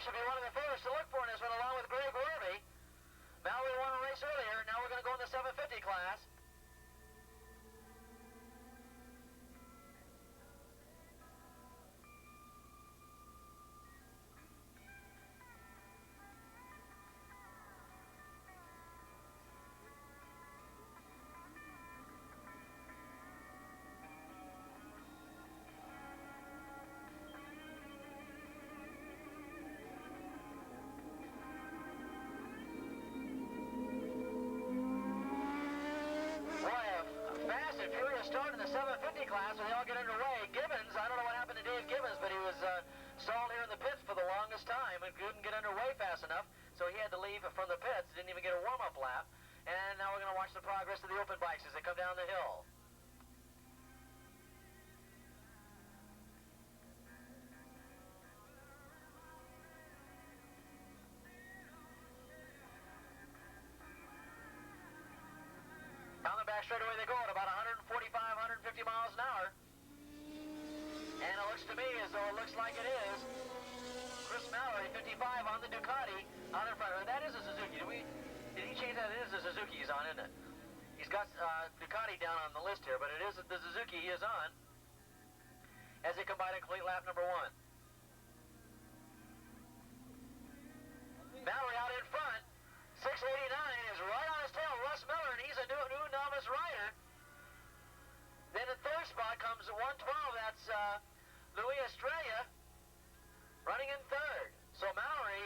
should be one of the first to look for in this one, along with Greg Worthy. Mallory won a race earlier. Now we're going to go in the 750 class. Start in the 750 class when they all get underway. Gibbons, I don't know what happened to Dave Gibbons, but he was stalled here in the pits for the longest time and couldn't get underway fast enough, so he had to leave from the pits. Didn't even get a warm-up lap. And now we're going to watch the progress of the open bikes as they come down the hill. Down the back straightaway they go at about 145, 150 miles an hour. And it looks to me as though it looks like it is Chris Mallory, 55 on the Ducati, out in front of it. That is a Suzuki. Did he change that? It is a Suzuki he's on, isn't it? He's got Ducati down on the list here, but it is the Suzuki he is on as they combine a complete lap number one. Mallory out in front. 689 is right on his tail, Russ Miller, and he's a new novice rider. Then in third spot comes 112, that's Louis Estrella, running in third. So Mallory,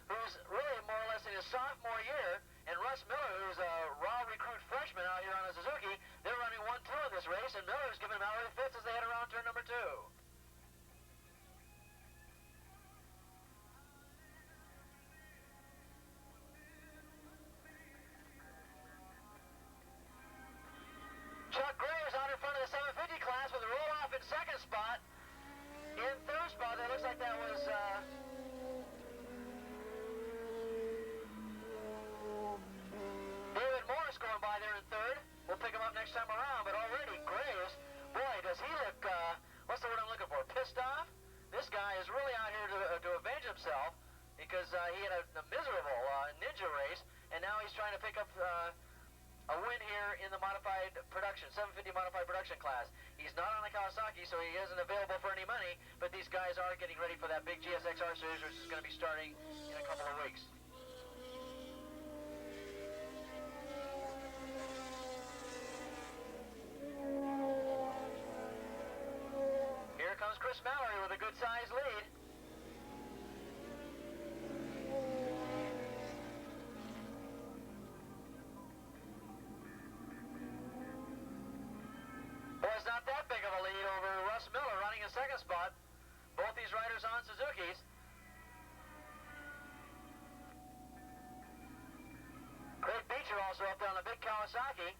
who's really more or less in his sophomore year, and Russ Miller, who's a raw recruit freshman out here on a Suzuki, they're running 1-2 in this race, and Miller's giving Mallory the fifth as they head around turn number 2. Chuck Graves out in front of the 750 class with a roll-off in second spot. In third spot, that looks like that was David Morris going by there in third. We'll pick him up next time around, but already Graves, boy, does he look, what's the word I'm looking for, pissed off? This guy is really out here to avenge himself because he had a miserable ninja race, and now he's trying to pick up a win here in the modified production, 750 modified production class. He's not on the Kawasaki, so he isn't available for any money, but these guys are getting ready for that big GSXR series, which is going to be starting in a couple of weeks. Here comes Chris Mallory with a good-sized lead. It's not that big of a lead over Russ Miller running in second spot. Both these riders on Suzukis. Craig Beecher also up there on the big Kawasaki.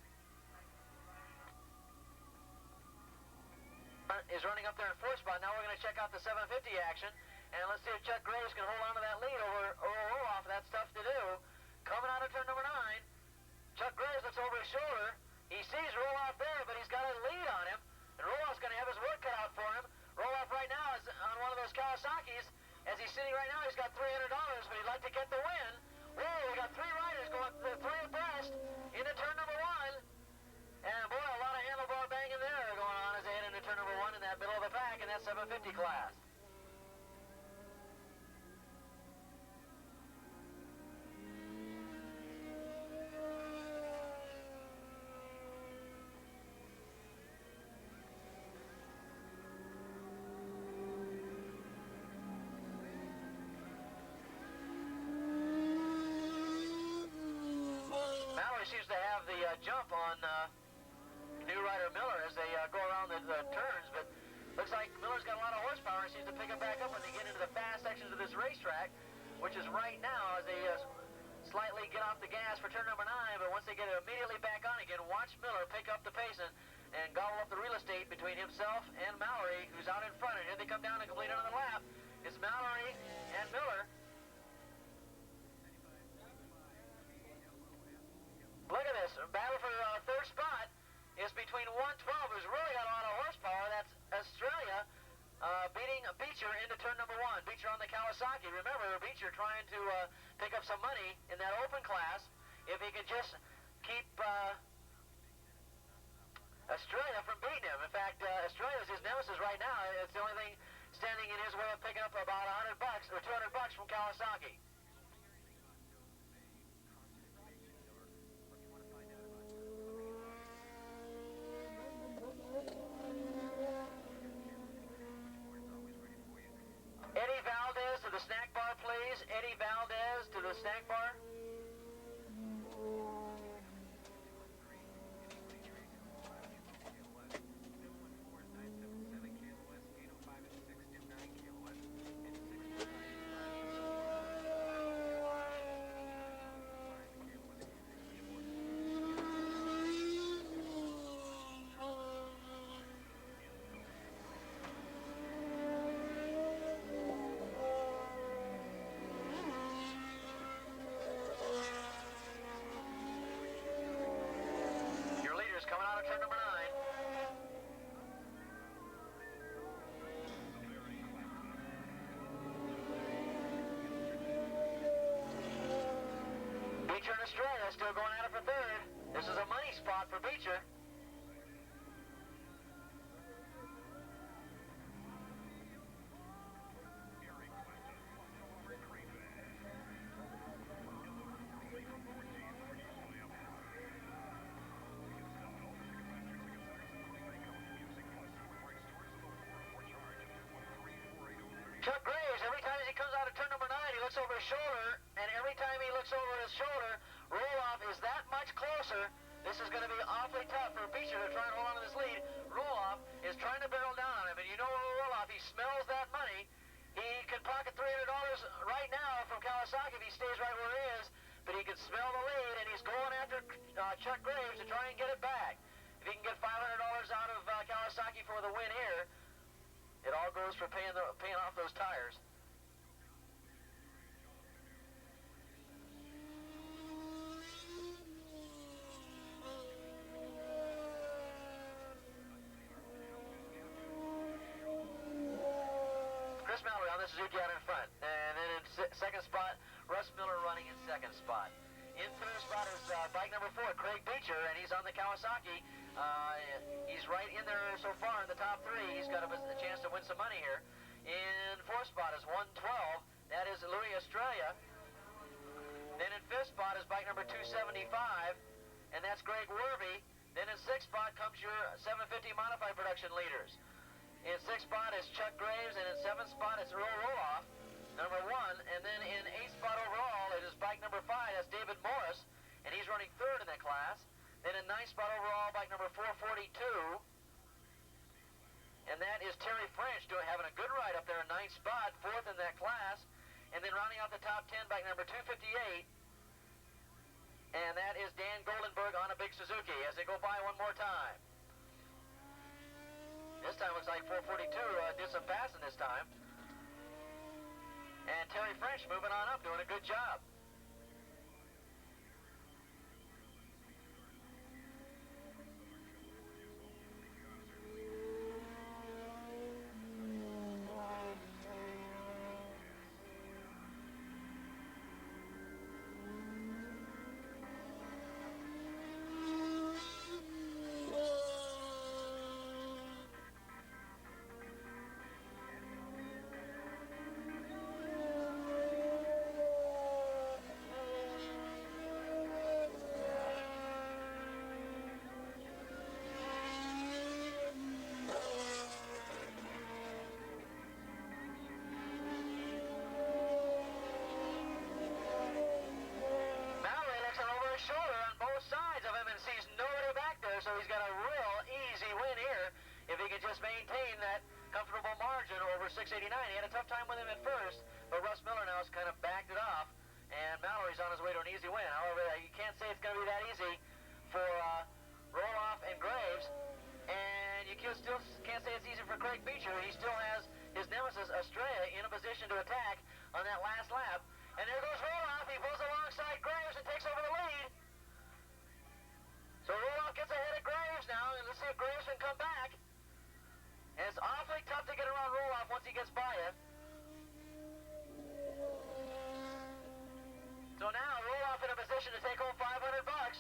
Is running up there in fourth spot. Now we're going to check out the 750 action. And let's see if Chuck Graves can hold on to that lead over Roloff. That's tough to do. Coming out of turn number 9. Chuck Graves looks over his shoulder. He sees Roloff there, but he's got a lead on him, and Roloff's going to have his work cut out for him. Roloff right now is on one of those Kawasaki's. As he's sitting right now, he's got $300, but he'd like to get the win. Whoa, we got 3 riders going 3 abreast into turn number 1. And boy, a lot of handlebar banging there going on as they head into turn number 1 in that middle of the pack in that 750 class. Seems to have the jump on new rider Miller as they go around the turns, but looks like Miller's got a lot of horsepower and seems to pick it back up when they get into the fast sections of this racetrack, which is right now as they slightly get off the gas for turn number 9, but once they get it immediately back on again, watch Miller pick up the pace and gobble up the real estate between himself and Mallory, who's out in front, and here they come down and complete another lap. It's Mallory and Miller. Look at this, battle for third spot is between 112, who's really got a lot of horsepower. That's Australia beating Beecher into turn number 1. Beecher on the Kawasaki. Remember, Beecher trying to pick up some money in that open class. If he could just keep Estrella from beating him. In fact, Estrella's his nemesis right now. It's the only thing standing in his way of picking up about $100 or $200 from Kawasaki. Eddie Valdez to the snack bar, please. Eddie Valdez to the snack bar. Coming out of turn number 9. Beecher and Estrella still going at it for third. This is a money spot for Beecher. Chuck Graves, every time he comes out of turn number 9, he looks over his shoulder, and every time he looks over his shoulder, roll-off is that much closer. This is going to be awfully tough for Beecher to try and hold on to this lead. Roll-off is trying to barrel down on him, and you know roll-off, he smells that money. He could pocket $300 right now from Kawasaki if he stays right where he is, but he can smell the lead, and he's going after Chuck Graves to try and get it back. If he can get $500 out of Kawasaki for the win here, it all goes for paying off those tires. Chris Mallory on the Suzuki out in front. And then in second spot, Russ Miller running in second spot. In third spot is bike number 4, Craig Beecher, and he's on the Kawasaki. He's right in there so far in the top 3. He's got a chance to win some money here. In fourth spot is 112. That is Louis Estrella. Then in fifth spot is bike number 275, and that's Greg Werby. Then in sixth spot comes your 750 modified production leaders. In sixth spot is Chuck Graves, and in seventh spot is Earl Roloff, number 1. And then in eighth spot overall, it is bike number 5. That's David Morris, and he's running third in that class. Then in ninth spot overall, bike number 442. And that is Terry French having a good ride up there in ninth spot, fourth in that class. And then rounding out the top 10, bike number 258. And that is Dan Goldenberg on a big Suzuki as they go by one more time. This time looks like 442 did some passing this time. And Terry French moving on up, doing a good job. So he's got a real easy win here if he can just maintain that comfortable margin over 689. He had a tough time with him at first, but Russ Miller now has kind of backed it off, and Mallory's on his way to an easy win. However, you can't say it's going to be that easy for Roloff and Graves, and you still can't say it's easy for Craig Beecher. He still has his nemesis Estrella in a position to attack on that last lap. And there goes Roloff. He pulls alongside Graves and takes over the lead. So Roloff gets ahead of Graves now, and let's see if Graves can come back. And it's awfully tough to get around Roloff position to take home 500 bucks.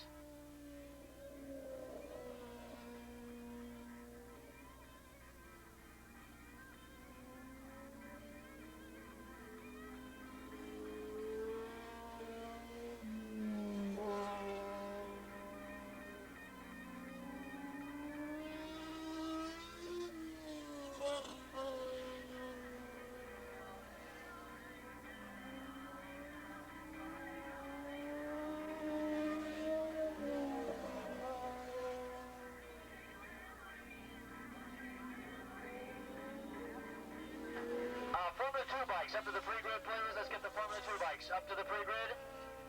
Formula 2 bikes up to the pre-grid, please. Let's get the Formula 2 bikes up to the pre-grid.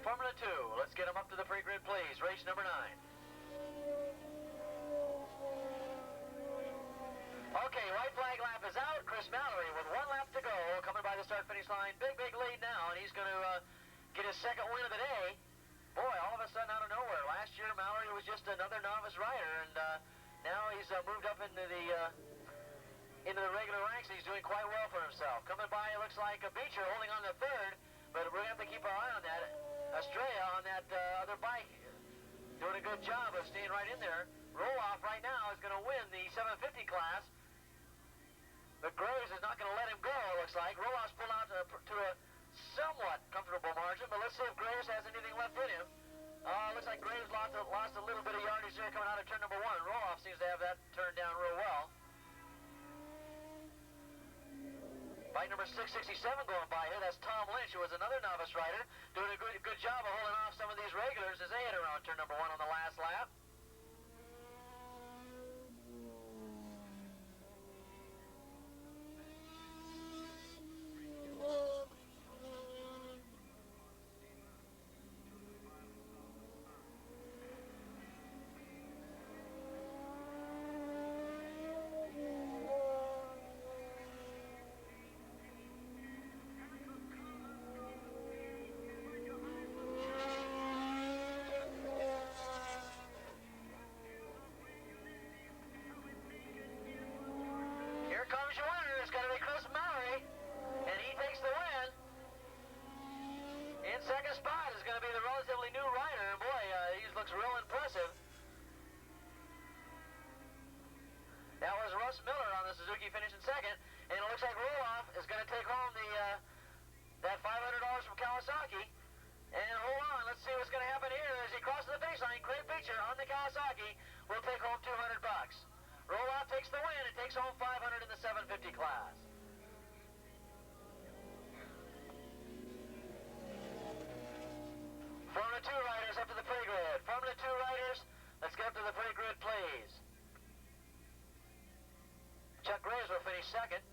Formula 2, let's get them up to the pre-grid, please. Race number 9. Okay, white flag lap is out. Chris Mallory with 1 lap to go, coming by the start-finish line. Big lead now, and he's going to get his second win of the day. Boy, all of a sudden out of nowhere. Last year, Mallory was just another novice rider, and now he's moved up into the regular ranks, and he's doing quite well for himself. Coming by, it looks like a Beecher holding on to third, but we're going to have to keep our eye on that. Estrella on that other bike doing a good job of staying right in there. Roloff right now is going to win the 750 class, but Graves is not going to let him go, it looks like. Roloff's pulled out to a somewhat comfortable margin, but let's see if Graves has anything left in him. Looks like Graves lost a little bit of yardage there coming out of turn number 1. Roloff seems to have that turned down real well. Bike number 667 going by here. That's Tom Lynch, who was another novice rider, doing a good job of holding off some of these regulars as they head around turn number 1 on the last lap. Second spot is going to be the relatively new rider, and boy, he looks real impressive. That was Russ Miller on the Suzuki finishing second, and it looks like Roloff is going to take home that $500 from Kawasaki. And hold on, let's see what's going to happen here as he crosses the finish line. Craig Beecher on the Kawasaki will take home 200 bucks. Roloff takes the win and takes home 500 in the 750 class. Formula 2 riders up to the pre-grid. Formula 2 riders, let's get up to the pre-grid, please. Chuck Graves will finish second.